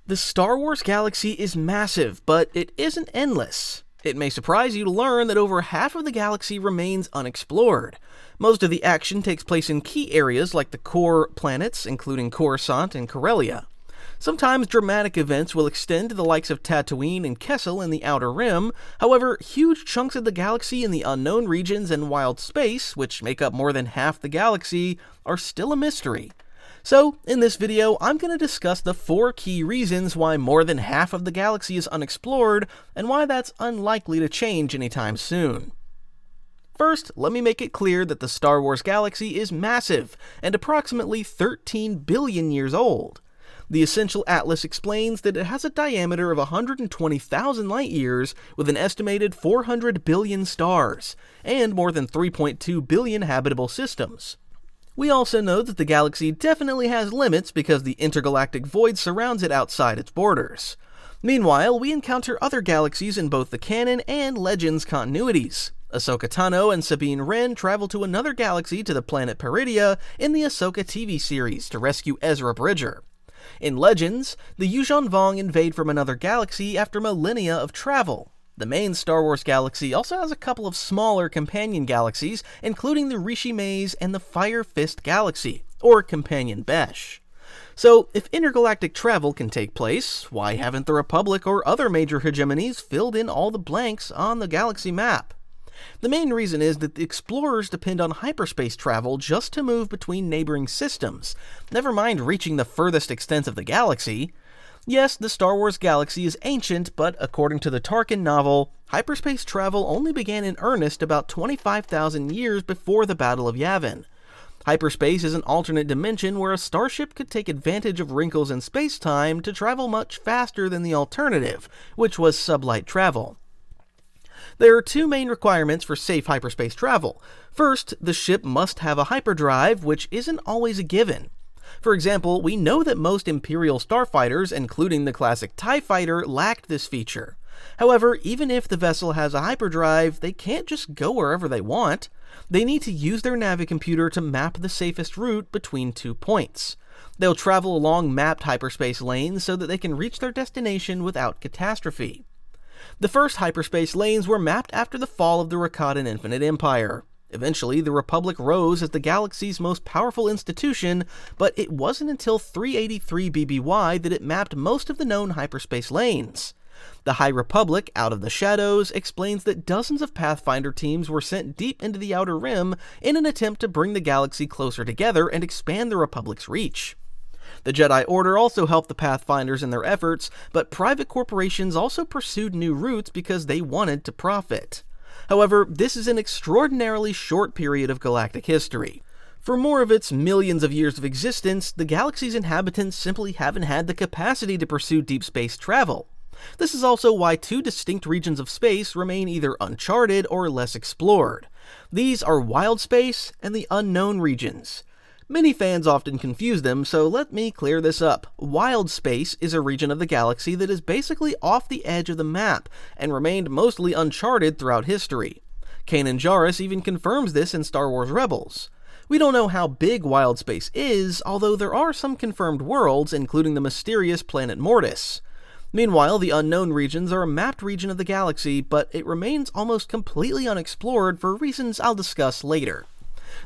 The Star Wars galaxy is massive, but it isn't endless. It may surprise you to learn that over half of the galaxy remains unexplored. Most of the action takes place in key areas like the core planets, including Coruscant and Corellia. Sometimes dramatic events will extend to the likes of Tatooine and Kessel in the Outer Rim. However, huge chunks of the galaxy in the unknown regions and wild space, which make up more than half the galaxy, are still a mystery. So, in this video, I'm going to discuss the 4 key reasons why more than half of the galaxy is unexplored, and why that's unlikely to change anytime soon. First, let me make it clear that the Star Wars galaxy is massive, and approximately 13 billion years old. The Essential Atlas explains that it has a diameter of 120,000 light-years, with an estimated 400 billion stars, and more than 3.2 billion habitable systems. We also know that the galaxy definitely has limits because the intergalactic void surrounds it outside its borders. Meanwhile, we encounter other galaxies in both the canon and Legends continuities. Ahsoka Tano and Sabine Wren travel to another galaxy to the planet Peridia in the Ahsoka TV series to rescue Ezra Bridger. In Legends, the Yuuzhan Vong invade from another galaxy after millennia of travel. The main Star Wars galaxy also has a couple of smaller companion galaxies, including the Rishi Maze and the Fire Fist Galaxy, or Companion Besh. So, if intergalactic travel can take place, why haven't the Republic or other major hegemonies filled in all the blanks on the galaxy map? The main reason is that the explorers depend on hyperspace travel just to move between neighboring systems, never mind reaching the furthest extents of the galaxy. Yes, the Star Wars galaxy is ancient, but according to the Tarkin novel, hyperspace travel only began in earnest about 25,000 years before the Battle of Yavin. Hyperspace is an alternate dimension where a starship could take advantage of wrinkles in space-time to travel much faster than the alternative, which was sublight travel. There are 2 main requirements for safe hyperspace travel. First, the ship must have a hyperdrive, which isn't always a given. For example, we know that most Imperial starfighters, including the classic TIE Fighter, lacked this feature. However, even if the vessel has a hyperdrive, they can't just go wherever they want. They need to use their navicomputer to map the safest route between 2 points. They'll travel along mapped hyperspace lanes so that they can reach their destination without catastrophe. The first hyperspace lanes were mapped after the fall of the Rakatan Infinite Empire. Eventually, the Republic rose as the galaxy's most powerful institution, but it wasn't until 383 BBY that it mapped most of the known hyperspace lanes. The High Republic, Out of the Shadows, explains that dozens of Pathfinder teams were sent deep into the Outer Rim in an attempt to bring the galaxy closer together and expand the Republic's reach. The Jedi Order also helped the Pathfinders in their efforts, but private corporations also pursued new routes because they wanted to profit. However, this is an extraordinarily short period of galactic history. For more of its millions of years of existence, the galaxy's inhabitants simply haven't had the capacity to pursue deep space travel. This is also why 2 distinct regions of space remain either uncharted or less explored. These are wild space and the unknown regions. Many fans often confuse them, so let me clear this up. Wild space is a region of the galaxy that is basically off the edge of the map, and remained mostly uncharted throughout history. Kanan Jarrus even confirms this in Star Wars Rebels. We don't know how big wild space is, although there are some confirmed worlds, including the mysterious planet Mortis. Meanwhile, the unknown regions are a mapped region of the galaxy, but it remains almost completely unexplored for reasons I'll discuss later.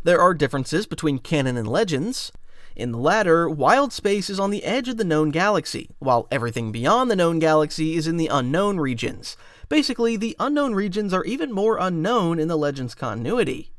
There are differences between canon and Legends. In the latter, wild space is on the edge of the known galaxy, while everything beyond the known galaxy is in the unknown regions. Basically, the unknown regions are even more unknown in the Legends continuity.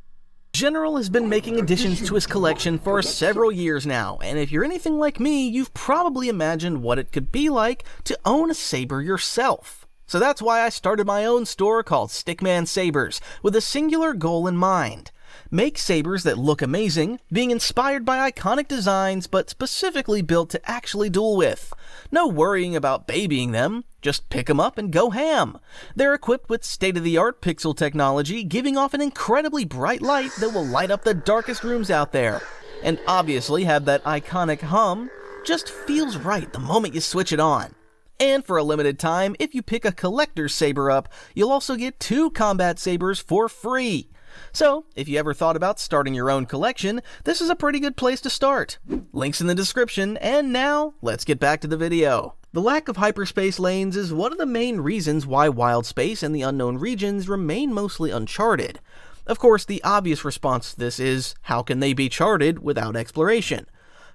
General has been making additions to his collection for several years now, and if you're anything like me, you've probably imagined what it could be like to own a Saber yourself. So that's why I started my own store called Stickman Sabers, with a singular goal in mind. Make sabers that look amazing, being inspired by iconic designs but specifically built to actually duel with. No worrying about babying them, just pick them up and go ham. They're equipped with state-of-the-art pixel technology, giving off an incredibly bright light that will light up the darkest rooms out there. And obviously have that iconic hum, just feels right the moment you switch it on. And for a limited time, if you pick a collector's saber up, you'll also get 2 combat sabers for free. So, if you ever thought about starting your own collection, this is a pretty good place to start. Links in the description, and now, let's get back to the video. The lack of hyperspace lanes is one of the main reasons why wild space and the unknown regions remain mostly uncharted. Of course, the obvious response to this is, how can they be charted without exploration?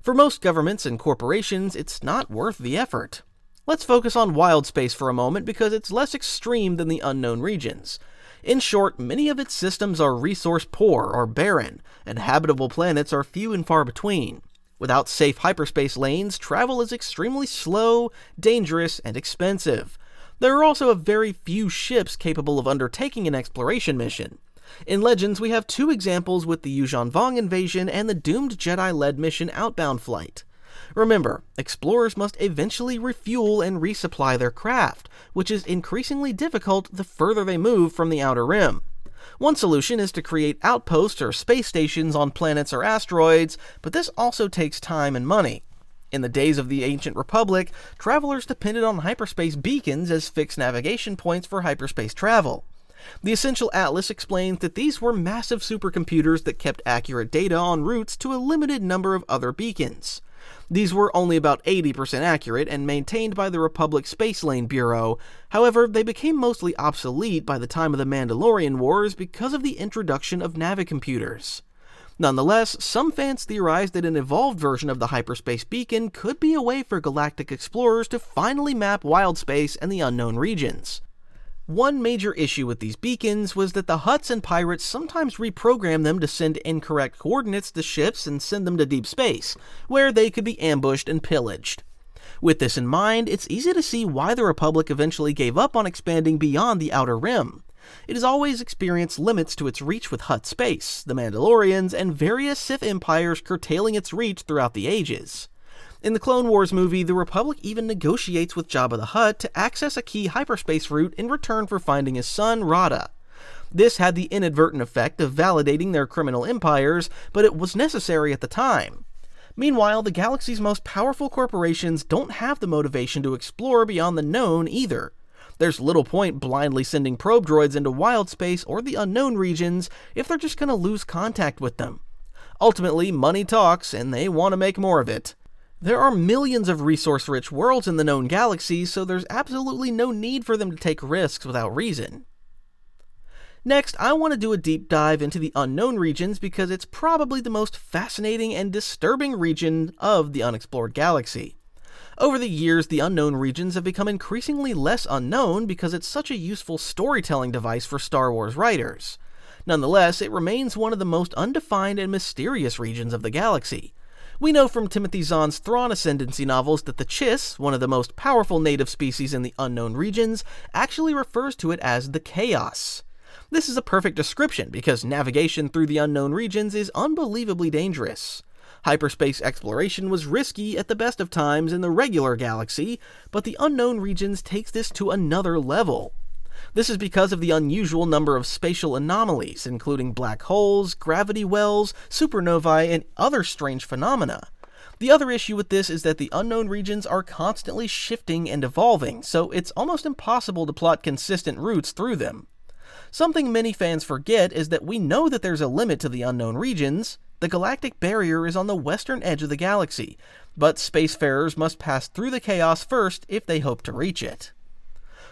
For most governments and corporations, it's not worth the effort. Let's focus on wild space for a moment because it's less extreme than the unknown regions. In short, many of its systems are resource poor or barren, and habitable planets are few and far between. Without safe hyperspace lanes, travel is extremely slow, dangerous, and expensive. There are also a very few ships capable of undertaking an exploration mission. In Legends, we have two examples with the Yuuzhan Vong invasion and the doomed Jedi-led mission Outbound Flight. Remember, explorers must eventually refuel and resupply their craft, which is increasingly difficult the further they move from the Outer Rim. One solution is to create outposts or space stations on planets or asteroids, but this also takes time and money. In the days of the Ancient Republic, travelers depended on hyperspace beacons as fixed navigation points for hyperspace travel. The Essential Atlas explains that these were massive supercomputers that kept accurate data on routes to a limited number of other beacons. These were only about 80% accurate and maintained by the Republic Space Lane Bureau. However, they became mostly obsolete by the time of the Mandalorian Wars because of the introduction of navicomputers. Nonetheless, some fans theorized that an evolved version of the hyperspace beacon could be a way for galactic explorers to finally map wild space and the unknown regions. One major issue with these beacons was that the Hutts and pirates sometimes reprogrammed them to send incorrect coordinates to ships and send them to deep space, where they could be ambushed and pillaged. With this in mind, it's easy to see why the Republic eventually gave up on expanding beyond the Outer Rim. It has always experienced limits to its reach with Hutt space, the Mandalorians, and various Sith empires curtailing its reach throughout the ages. In the Clone Wars movie, the Republic even negotiates with Jabba the Hutt to access a key hyperspace route in return for finding his son, Rada. This had the inadvertent effect of validating their criminal empires, but it was necessary at the time. Meanwhile, the galaxy's most powerful corporations don't have the motivation to explore beyond the known either. There's little point blindly sending probe droids into wild space or the unknown regions if they're just going to lose contact with them. Ultimately, money talks, and they want to make more of it. There are millions of resource-rich worlds in the known galaxy, so there's absolutely no need for them to take risks without reason. Next, I want to do a deep dive into the unknown regions because it's probably the most fascinating and disturbing region of the unexplored galaxy. Over the years, the unknown regions have become increasingly less unknown because it's such a useful storytelling device for Star Wars writers. Nonetheless, it remains one of the most undefined and mysterious regions of the galaxy. We know from Timothy Zahn's Thrawn Ascendancy novels that the Chiss, one of the most powerful native species in the unknown regions, actually refers to it as the Chaos. This is a perfect description because navigation through the unknown regions is unbelievably dangerous. Hyperspace exploration was risky at the best of times in the regular galaxy, but the unknown regions takes this to another level. This is because of the unusual number of spatial anomalies, including black holes, gravity wells, supernovae, and other strange phenomena. The other issue with this is that the unknown regions are constantly shifting and evolving, so it's almost impossible to plot consistent routes through them. Something many fans forget is that we know that there's a limit to the unknown regions. The galactic barrier is on the western edge of the galaxy, but spacefarers must pass through the chaos first if they hope to reach it.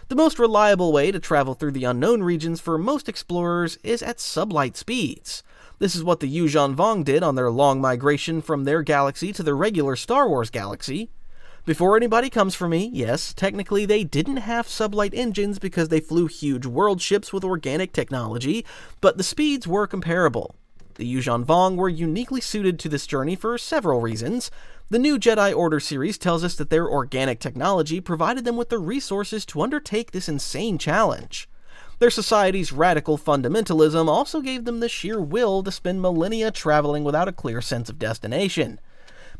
The most reliable way to travel through the unknown regions for most explorers is at sublight speeds. This is what the Yuuzhan Vong did on their long migration from their galaxy to the regular Star Wars galaxy. Before anybody comes for me, yes, technically they didn't have sublight engines because they flew huge world ships with organic technology, but the speeds were comparable. The Yuuzhan Vong were uniquely suited to this journey for several reasons. The new Jedi Order series tells us that their organic technology provided them with the resources to undertake this insane challenge. Their society's radical fundamentalism also gave them the sheer will to spend millennia traveling without a clear sense of destination.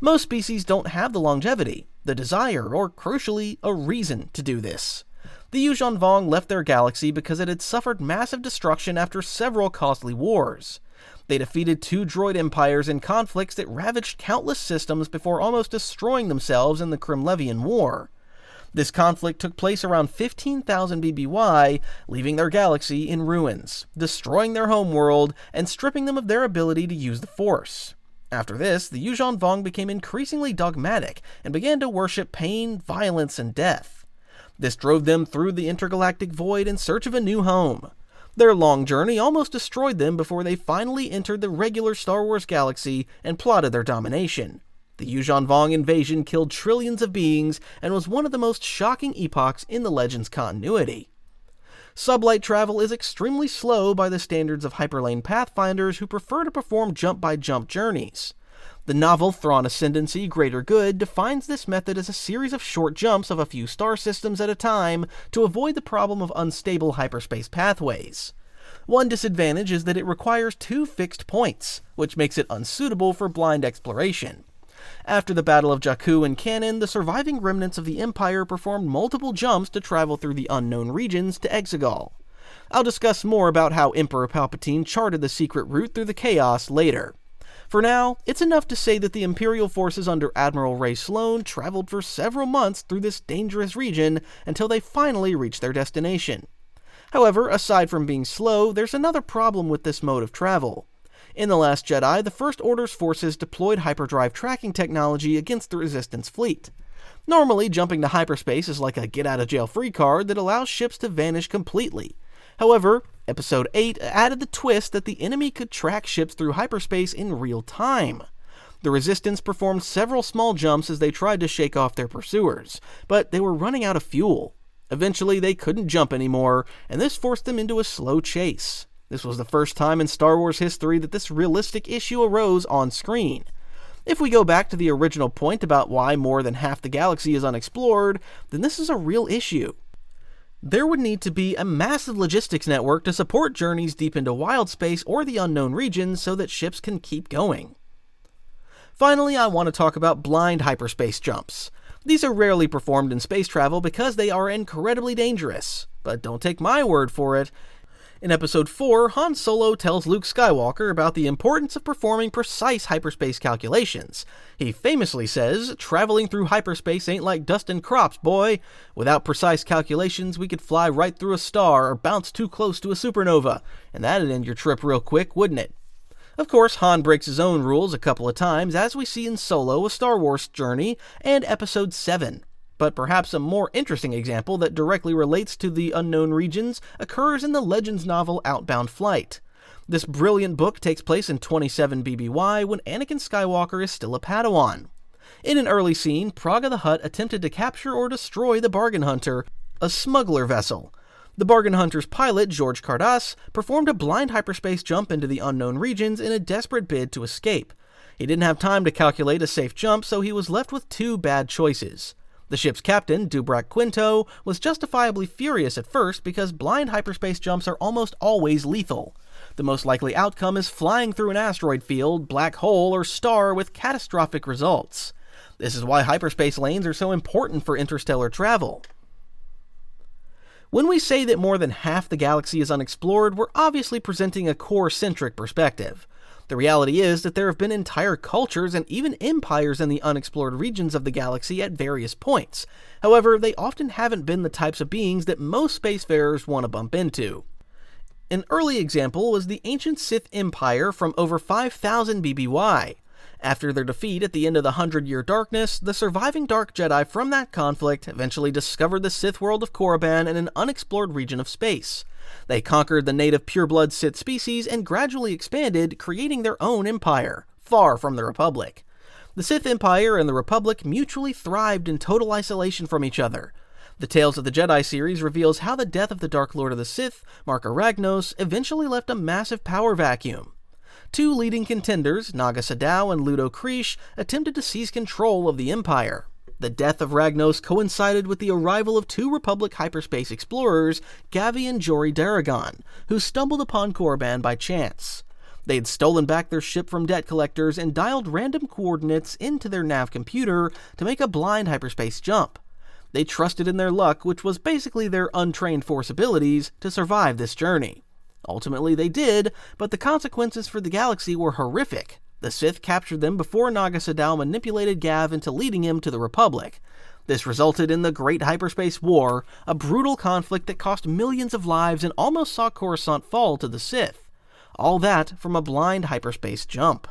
Most species don't have the longevity, the desire, or crucially, a reason to do this. The Yuuzhan Vong left their galaxy because it had suffered massive destruction after several costly wars. They defeated 2 droid empires in conflicts that ravaged countless systems before almost destroying themselves in the Kremlevian War. This conflict took place around 15,000 BBY, leaving their galaxy in ruins, destroying their homeworld, and stripping them of their ability to use the Force. After this, the Yuuzhan Vong became increasingly dogmatic and began to worship pain, violence, and death. This drove them through the intergalactic void in search of a new home. Their long journey almost destroyed them before they finally entered the regular Star Wars galaxy and plotted their domination. The Yuuzhan Vong invasion killed trillions of beings and was one of the most shocking epochs in the Legends continuity. Sublight travel is extremely slow by the standards of hyperlane pathfinders who prefer to perform jump-by-jump journeys. The novel Thrawn Ascendancy Greater Good defines this method as a series of short jumps of a few star systems at a time to avoid the problem of unstable hyperspace pathways. One disadvantage is that it requires 2 fixed points, which makes it unsuitable for blind exploration. After the Battle of Jakku in canon, the surviving remnants of the Empire performed multiple jumps to travel through the unknown regions to Exegol. I'll discuss more about how Emperor Palpatine charted the secret route through the chaos later. For now, it's enough to say that the Imperial forces under Admiral Ray Sloane traveled for several months through this dangerous region until they finally reached their destination. However, aside from being slow, there's another problem with this mode of travel. In The Last Jedi, the First Order's forces deployed hyperdrive tracking technology against the Resistance fleet. Normally, jumping to hyperspace is like a get-out-of-jail-free card that allows ships to vanish completely. However, Episode 8 added the twist that the enemy could track ships through hyperspace in real time. The Resistance performed several small jumps as they tried to shake off their pursuers, but they were running out of fuel. Eventually, they couldn't jump anymore, and this forced them into a slow chase. This was the first time in Star Wars history that this realistic issue arose on screen. If we go back to the original point about why more than half the galaxy is unexplored, then this is a real issue. There would need to be a massive logistics network to support journeys deep into wild space or the unknown regions so that ships can keep going. Finally, I want to talk about blind hyperspace jumps. These are rarely performed in space travel because they are incredibly dangerous. But don't take my word for it. In Episode 4, Han Solo tells Luke Skywalker about the importance of performing precise hyperspace calculations. He famously says, "Traveling through hyperspace ain't like dusting crops, boy. Without precise calculations, we could fly right through a star or bounce too close to a supernova, and that'd end your trip real quick, wouldn't it?" Of course, Han breaks his own rules a couple of times, as we see in Solo: A Star Wars Journey and Episode 7. But perhaps a more interesting example that directly relates to the unknown regions occurs in the Legends novel Outbound Flight. This brilliant book takes place in 27 BBY when Anakin Skywalker is still a Padawan. In an early scene, Praga the Hutt attempted to capture or destroy the Bargain Hunter, a smuggler vessel. The Bargain Hunter's pilot, George Cardass, performed a blind hyperspace jump into the unknown regions in a desperate bid to escape. He didn't have time to calculate a safe jump, so he was left with 2 bad choices. The ship's captain, Dubrak Quinto, was justifiably furious at first because blind hyperspace jumps are almost always lethal. The most likely outcome is flying through an asteroid field, black hole, or star with catastrophic results. This is why hyperspace lanes are so important for interstellar travel. When we say that more than half the galaxy is unexplored, we're obviously presenting a core-centric perspective. The reality is that there have been entire cultures and even empires in the unexplored regions of the galaxy at various points. However, they often haven't been the types of beings that most spacefarers want to bump into. An early example was the ancient Sith Empire from over 5,000 BBY. After their defeat at the end of the 100-Year Darkness, the surviving Dark Jedi from that conflict eventually discovered the Sith world of Korriban in an unexplored region of space. They conquered the native pureblood Sith species and gradually expanded, creating their own empire, far from the Republic. The Sith Empire and the Republic mutually thrived in total isolation from each other. The Tales of the Jedi series reveals how the death of the Dark Lord of the Sith, Marka Ragnos, eventually left a massive power vacuum. 2 leading contenders, Naga Sadow and Ludo Krish, attempted to seize control of the Empire. The death of Ragnos coincided with the arrival of 2 Republic hyperspace explorers, Gavi and Jory Daragon, who stumbled upon Korriban by chance. They had stolen back their ship from debt collectors and dialed random coordinates into their nav computer to make a blind hyperspace jump. They trusted in their luck, which was basically their untrained force abilities, to survive this journey. Ultimately they did, but the consequences for the galaxy were horrific. The Sith captured them before Naga Sadow manipulated Gav into leading him to the Republic. This resulted in the Great Hyperspace War, a brutal conflict that cost millions of lives and almost saw Coruscant fall to the Sith. All that from a blind hyperspace jump.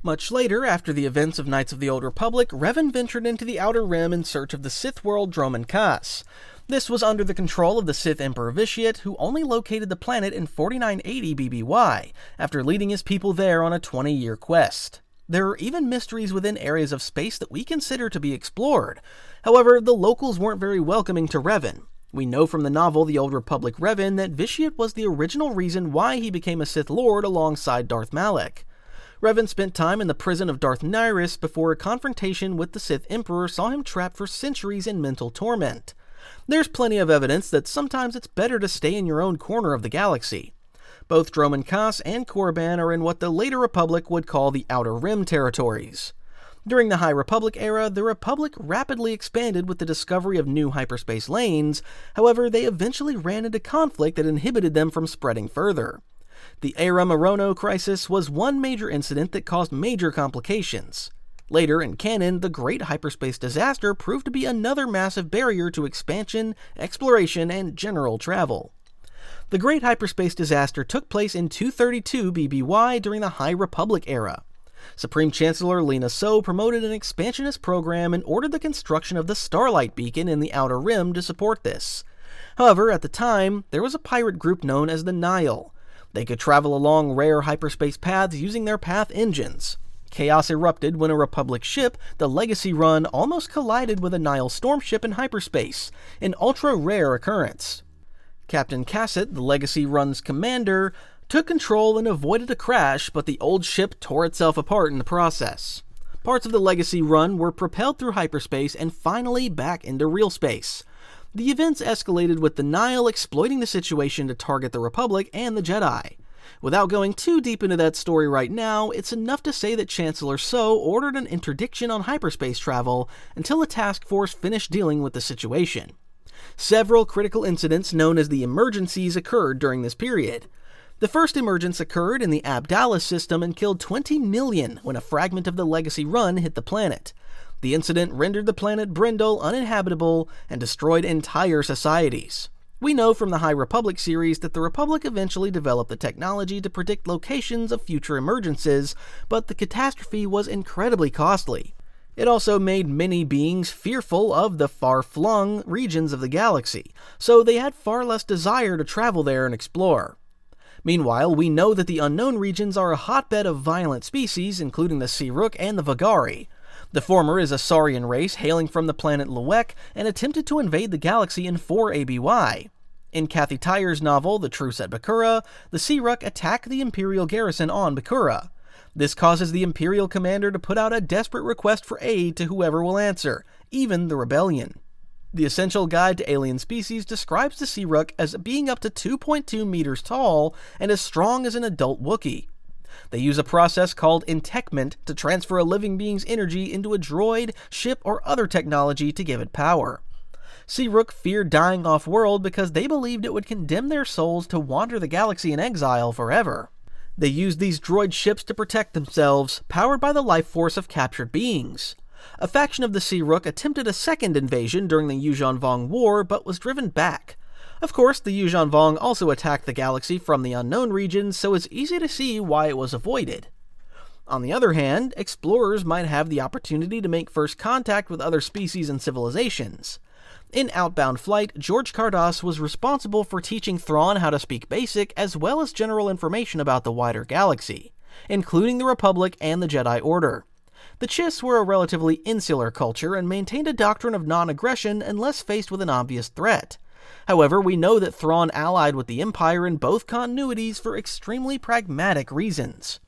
Much later, after the events of Knights of the Old Republic, Revan ventured into the Outer Rim in search of the Sith world Dromund Kaas. This was under the control of the Sith Emperor Vitiate, who only located the planet in 4980 BBY, after leading his people there on a 20-year quest. There are even mysteries within areas of space that we consider to be explored. However, the locals weren't very welcoming to Revan. We know from the novel The Old Republic Revan that Vitiate was the original reason why he became a Sith Lord alongside Darth Malak. Revan spent time in the prison of Darth Nihilus before a confrontation with the Sith Emperor saw him trapped for centuries in mental torment. There's plenty of evidence that sometimes it's better to stay in your own corner of the galaxy. Both Dromund Kaas and Korriban are in what the later Republic would call the Outer Rim territories. During the High Republic era, the Republic rapidly expanded with the discovery of new hyperspace lanes. However, they eventually ran into conflict that inhibited them from spreading further. The Era Morono crisis was one major incident that caused major complications. Later in canon, the Great Hyperspace Disaster proved to be another massive barrier to expansion, exploration, and general travel. The Great Hyperspace Disaster took place in 232 BBY during the High Republic era. Supreme Chancellor Lina So promoted an expansionist program and ordered the construction of the Starlight Beacon in the Outer Rim to support this. However, at the time, there was a pirate group known as the Nile. They could travel along rare hyperspace paths using their path engines. Chaos erupted when a Republic ship, the Legacy Run, almost collided with a Nile stormship in hyperspace, an ultra-rare occurrence. Captain Cassett, the Legacy Run's commander, took control and avoided a crash, but the old ship tore itself apart in the process. Parts of the Legacy Run were propelled through hyperspace and finally back into real space. The events escalated with the Nile exploiting the situation to target the Republic and the Jedi. Without going too deep into that story right now, it's enough to say that Chancellor So ordered an interdiction on hyperspace travel until a task force finished dealing with the situation. Several critical incidents known as the emergencies occurred during this period. The first emergence occurred in the Abdallah system and killed 20 million when a fragment of the Legacy Run hit the planet. The incident rendered the planet Brindle uninhabitable and destroyed entire societies. We know from the High Republic series that the Republic eventually developed the technology to predict locations of future emergencies, but the catastrophe was incredibly costly. It also made many beings fearful of the far-flung regions of the galaxy, so they had far less desire to travel there and explore. Meanwhile, we know that the unknown regions are a hotbed of violent species, including the Searook and the Vagari. The former is a Saurian race hailing from the planet Luek and attempted to invade the galaxy in 4 ABY. In Kathy Tyer's novel, The Truce at Bakura, the Searook attack the Imperial garrison on Bakura. This causes the Imperial commander to put out a desperate request for aid to whoever will answer, even the rebellion. The Essential Guide to Alien Species describes the Searook as being up to 2.2 meters tall and as strong as an adult Wookiee. They use a process called entekment to transfer a living being's energy into a droid, ship, or other technology to give it power. Searook feared dying off-world because they believed it would condemn their souls to wander the galaxy in exile forever. They used these droid ships to protect themselves, powered by the life force of captured beings. A faction of the Searook attempted a second invasion during the Yuuzhan Vong War, but was driven back. Of course, the Yuuzhan Vong also attacked the galaxy from the unknown regions, so it's easy to see why it was avoided. On the other hand, explorers might have the opportunity to make first contact with other species and civilizations. In Outbound Flight, George Cardass was responsible for teaching Thrawn how to speak Basic as well as general information about the wider galaxy, including the Republic and the Jedi Order. The Chiss were a relatively insular culture and maintained a doctrine of non-aggression unless faced with an obvious threat. However, we know that Thrawn allied with the Empire in both continuities for extremely pragmatic reasons.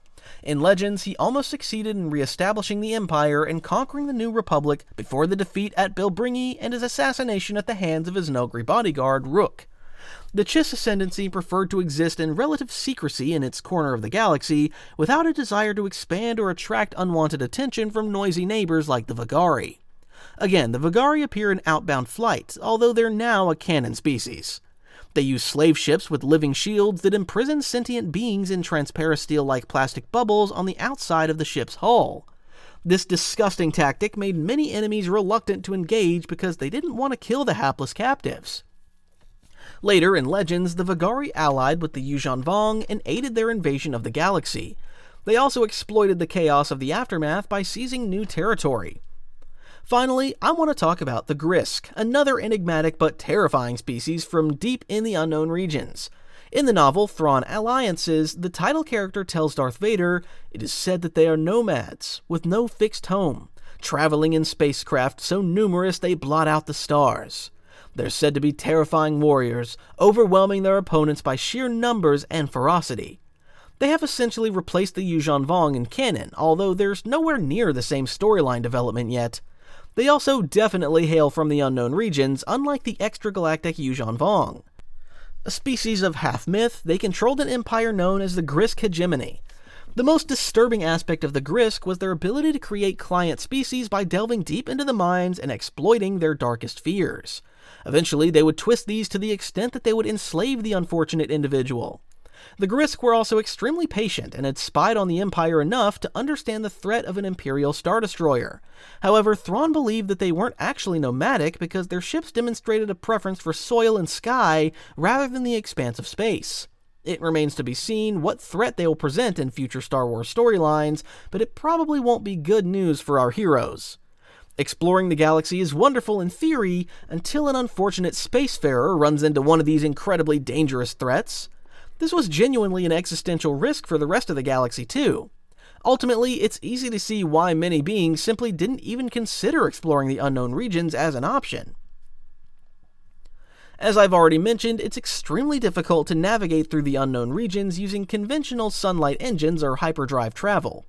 In Legends, he almost succeeded in re-establishing the Empire and conquering the New Republic before the defeat at Bilbringi and his assassination at the hands of his Nogri bodyguard, Rook. The Chiss ascendancy preferred to exist in relative secrecy in its corner of the galaxy, without a desire to expand or attract unwanted attention from noisy neighbors like the Vagari. Again, the Vagari appear in Outbound Flight, although they're now a canon species. They use slave ships with living shields that imprison sentient beings in transparent steel-like plastic bubbles on the outside of the ship's hull. This disgusting tactic made many enemies reluctant to engage because they didn't want to kill the hapless captives. Later in Legends, the Vagari allied with the Yuuzhan Vong and aided their invasion of the galaxy. They also exploited the chaos of the aftermath by seizing new territory. Finally, I want to talk about the Grisk, another enigmatic but terrifying species from deep in the unknown regions. In the novel Thrawn Alliances, the title character tells Darth Vader, "It is said that they are nomads, with no fixed home, traveling in spacecraft so numerous they blot out the stars. They're said to be terrifying warriors, overwhelming their opponents by sheer numbers and ferocity." They have essentially replaced the Yuuzhan Vong in canon, although there's nowhere near the same storyline development yet. They also definitely hail from the unknown regions, unlike the extragalactic Yuuzhan Vong. A species of half-myth, they controlled an empire known as the Grisk hegemony. The most disturbing aspect of the Grisk was their ability to create client species by delving deep into the minds and exploiting their darkest fears. Eventually, they would twist these to the extent that they would enslave the unfortunate individual. The Grisk were also extremely patient and had spied on the Empire enough to understand the threat of an Imperial Star Destroyer. However, Thrawn believed that they weren't actually nomadic because their ships demonstrated a preference for soil and sky rather than the expanse of space. It remains to be seen what threat they will present in future Star Wars storylines, but it probably won't be good news for our heroes. Exploring the galaxy is wonderful in theory until an unfortunate spacefarer runs into one of these incredibly dangerous threats. This was genuinely an existential risk for the rest of the galaxy too. Ultimately, it's easy to see why many beings simply didn't even consider exploring the unknown regions as an option. As I've already mentioned, it's extremely difficult to navigate through the unknown regions using conventional sunlight engines or hyperdrive travel.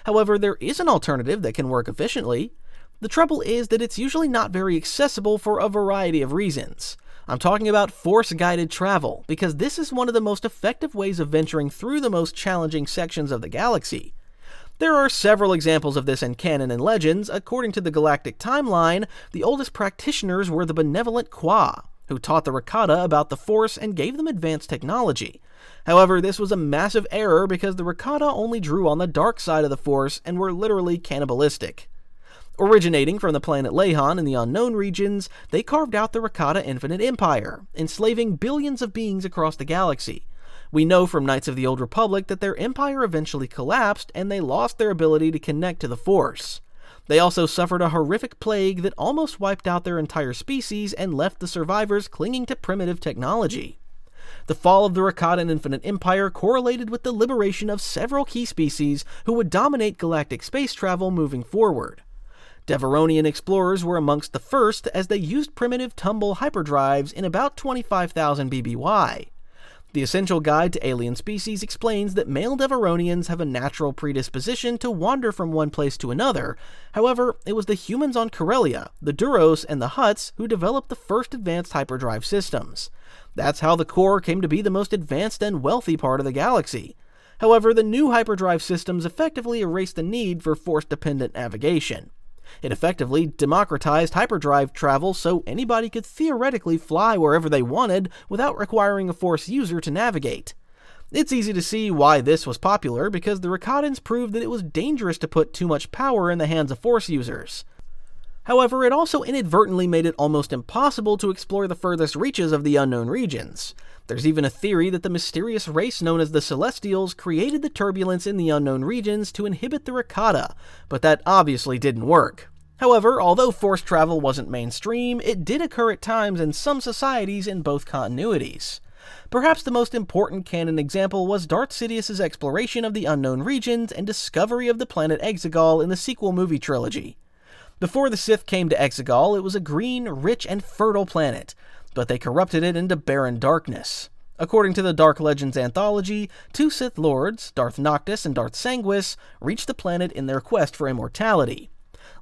However, there is an alternative that can work efficiently. The trouble is that it's usually not very accessible for a variety of reasons. I'm talking about force-guided travel, because this is one of the most effective ways of venturing through the most challenging sections of the galaxy. There are several examples of this in canon and legends. According to the galactic timeline, the oldest practitioners were the benevolent Qua, who taught the Rakata about the Force and gave them advanced technology. However, this was a massive error because the Rakata only drew on the dark side of the Force and were literally cannibalistic. Originating from the planet Leihan in the unknown regions, they carved out the Rakata Infinite Empire, enslaving billions of beings across the galaxy. We know from Knights of the Old Republic that their empire eventually collapsed and they lost their ability to connect to the Force. They also suffered a horrific plague that almost wiped out their entire species and left the survivors clinging to primitive technology. The fall of the Rakata Infinite Empire correlated with the liberation of several key species who would dominate galactic space travel moving forward. Devaronian explorers were amongst the first as they used primitive tumble hyperdrives in about 25,000 BBY. The Essential Guide to Alien Species explains that male Devaronians have a natural predisposition to wander from one place to another. However, it was the humans on Corellia, the Duros, and the Hutts who developed the first advanced hyperdrive systems. That's how the core came to be the most advanced and wealthy part of the galaxy. However, the new hyperdrive systems effectively erased the need for force-dependent navigation. It effectively democratized hyperdrive travel so anybody could theoretically fly wherever they wanted without requiring a Force user to navigate. It's easy to see why this was popular because the Rakatans proved that it was dangerous to put too much power in the hands of Force users. However, it also inadvertently made it almost impossible to explore the furthest reaches of the unknown regions. There's even a theory that the mysterious race known as the Celestials created the turbulence in the unknown regions to inhibit the Rakata, but that obviously didn't work. However, although force travel wasn't mainstream, it did occur at times in some societies in both continuities. Perhaps the most important canon example was Darth Sidious's exploration of the unknown regions and discovery of the planet Exegol in the sequel movie trilogy. Before the Sith came to Exegol, it was a green, rich, and fertile planet, but they corrupted it into barren darkness. According to the Dark Legends anthology, two Sith lords, Darth Noctis and Darth Sanguis, reached the planet in their quest for immortality.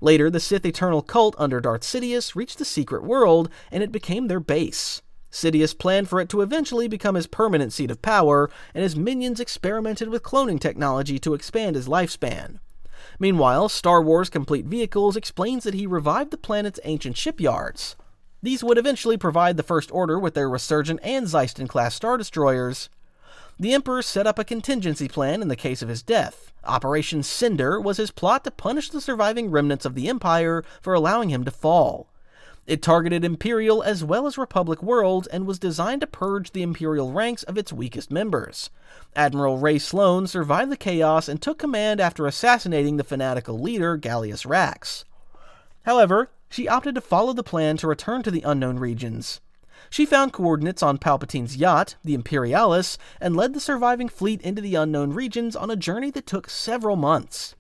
Later, the Sith Eternal Cult under Darth Sidious reached the secret world, and it became their base. Sidious planned for it to eventually become his permanent seat of power, and his minions experimented with cloning technology to expand his lifespan. Meanwhile, Star Wars Complete Vehicles explains that he revived the planet's ancient shipyards. These would eventually provide the First Order with their Resurgent and Zeiston-class Star Destroyers. The Emperor set up a contingency plan in the case of his death. Operation Cinder was his plot to punish the surviving remnants of the Empire for allowing him to fall. It targeted Imperial as well as Republic worlds and was designed to purge the Imperial ranks of its weakest members. Admiral Ray Sloan survived the chaos and took command after assassinating the fanatical leader Gallius Rax. However, she opted to follow the plan to return to the unknown regions. She found coordinates on Palpatine's yacht, the Imperialis, and led the surviving fleet into the unknown regions on a journey that took several months.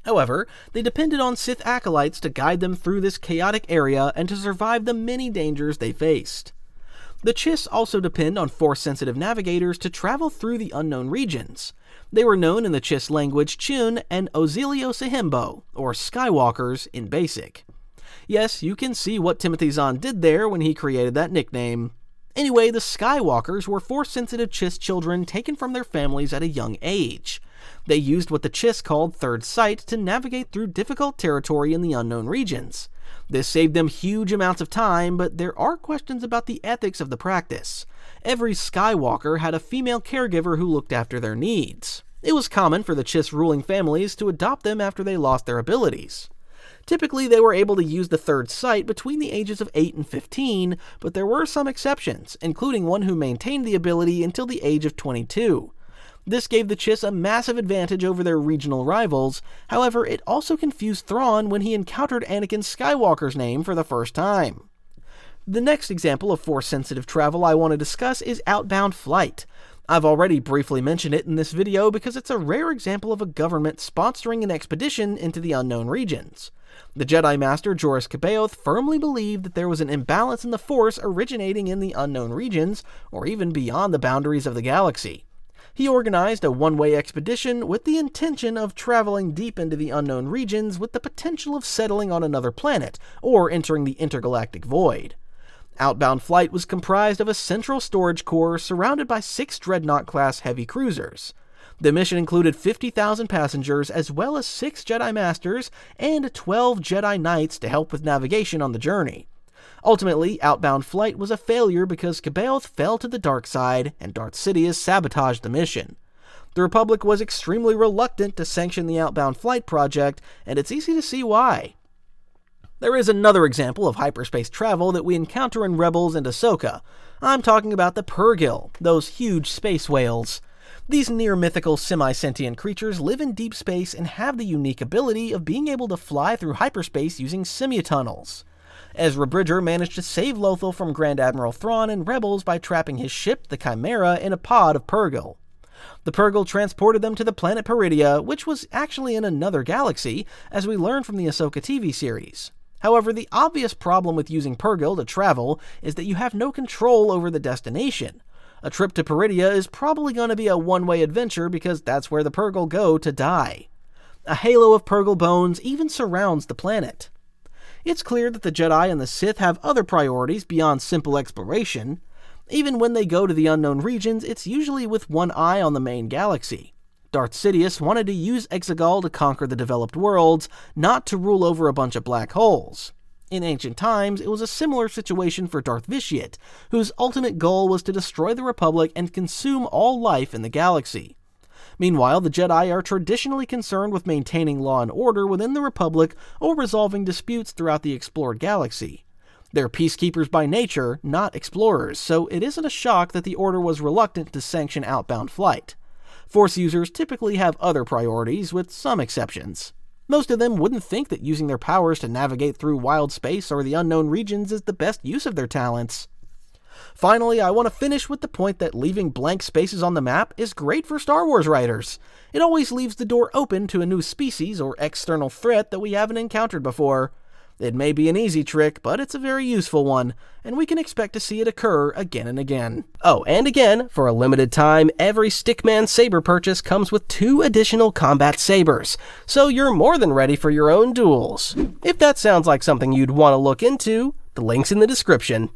However, they depended on Sith acolytes to guide them through this chaotic area and to survive the many dangers they faced. The Chiss also depend on Force-sensitive navigators to travel through the unknown regions. They were known in the Chiss language Chun and Ozilio Sehimbo, or Skywalkers in BASIC. Yes, you can see what Timothy Zahn did there when he created that nickname. Anyway, the Skywalkers were Force-sensitive Chiss children taken from their families at a young age. They used what the Chiss called Third Sight to navigate through difficult territory in the unknown regions. This saved them huge amounts of time, but there are questions about the ethics of the practice. Every Skywalker had a female caregiver who looked after their needs. It was common for the Chiss ruling families to adopt them after they lost their abilities. Typically, they were able to use the Third Sight between the ages of 8 and 15, but there were some exceptions, including one who maintained the ability until the age of 22. This gave the Chiss a massive advantage over their regional rivals. However, it also confused Thrawn when he encountered Anakin Skywalker's name for the first time. The next example of Force-sensitive travel I want to discuss is outbound flight. I've already briefly mentioned it in this video because it's a rare example of a government sponsoring an expedition into the unknown regions. The Jedi Master Joruus C'baoth firmly believed that there was an imbalance in the Force originating in the unknown regions, or even beyond the boundaries of the galaxy. He organized a one-way expedition with the intention of traveling deep into the unknown regions with the potential of settling on another planet, or entering the intergalactic void. Outbound flight was comprised of a central storage core surrounded by 6 Dreadnought-class heavy cruisers. The mission included 50,000 passengers as well as 6 Jedi Masters and 12 Jedi Knights to help with navigation on the journey. Ultimately, outbound flight was a failure because C'baoth fell to the dark side and Darth Sidious sabotaged the mission. The Republic was extremely reluctant to sanction the outbound flight project, and it's easy to see why. There is another example of hyperspace travel that we encounter in Rebels and Ahsoka. I'm talking about the Purrgil, those huge space whales. These near-mythical semi-sentient creatures live in deep space and have the unique ability of being able to fly through hyperspace using simutunnels. Ezra Bridger managed to save Lothal from Grand Admiral Thrawn in Rebels by trapping his ship, the Chimera, in a pod of Purrgil. The Purrgil transported them to the planet Peridia, which was actually in another galaxy, as we learned from the Ahsoka TV series. However, the obvious problem with using Purrgil to travel is that you have no control over the destination. A trip to Peridia is probably going to be a one-way adventure because that's where the Purrgil go to die. A halo of Purrgil bones even surrounds the planet. It's clear that the Jedi and the Sith have other priorities beyond simple exploration. Even when they go to the unknown regions, it's usually with one eye on the main galaxy. Darth Sidious wanted to use Exegol to conquer the developed worlds, not to rule over a bunch of black holes. In ancient times, it was a similar situation for Darth Vitiate, whose ultimate goal was to destroy the Republic and consume all life in the galaxy. Meanwhile, the Jedi are traditionally concerned with maintaining law and order within the Republic or resolving disputes throughout the explored galaxy. They're peacekeepers by nature, not explorers, so it isn't a shock that the Order was reluctant to sanction outbound flight. Force users typically have other priorities, with some exceptions. Most of them wouldn't think that using their powers to navigate through wild space or the unknown regions is the best use of their talents. Finally, I want to finish with the point that leaving blank spaces on the map is great for Star Wars writers. It always leaves the door open to a new species or external threat that we haven't encountered before. It may be an easy trick, but it's a very useful one, and we can expect to see it occur again and again. Oh, and again, for a limited time, every Stickman Saber purchase comes with 2 additional combat sabers, so you're more than ready for your own duels. If that sounds like something you'd want to look into, the link's in the description.